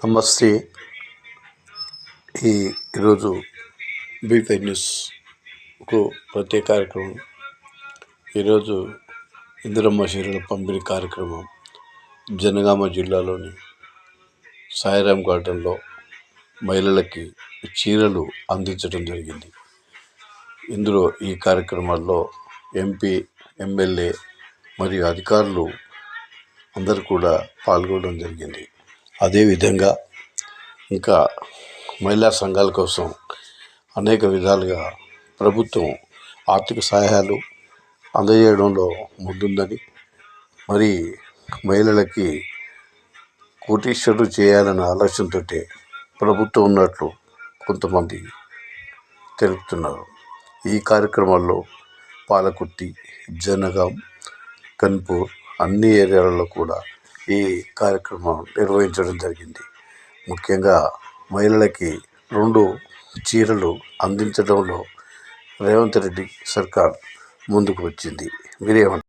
నమస్తే. ఈరోజు బీ5 న్యూస్కు ప్రత్యేక కార్యక్రమం. ఈరోజు ఇందిరమ్మ చీరల పంపిణీ కార్యక్రమం జనగామ జిల్లాలోని సాయిరాం గార్డెన్లో మహిళలకి చీరలు అందించడం జరిగింది. ఇందులో ఈ కార్యక్రమాల్లో ఎంపీ, ఎమ్మెల్యే మరియు అధికారులు అందరూ కూడా పాల్గొనడం జరిగింది. అదేవిధంగా ఇంకా మహిళా సంఘాల కోసం అనేక విధాలుగా ప్రభుత్వం ఆర్థిక సహాయాలు అందజేయడంలో ముందుందని, మరి మహిళలకి కోటీశ్వరులు చేయాలన్న ఆలోచనతో ప్రభుత్వం ఉన్నట్లు కొంతమంది తెలుపుతున్నారు. ఈ కార్యక్రమాల్లో పాలకుర్తి, జనగాం, కన్పూర్ అన్ని ఏరియాలలో కూడా ఈ కార్యక్రమం నిర్వహించడం జరిగింది. ముఖ్యంగా మహిళలకి 2 చీరలు అందించడంలో రేవంత్ రెడ్డి సర్కార్ ముందుకు వచ్చింది. మీరేమంటారు?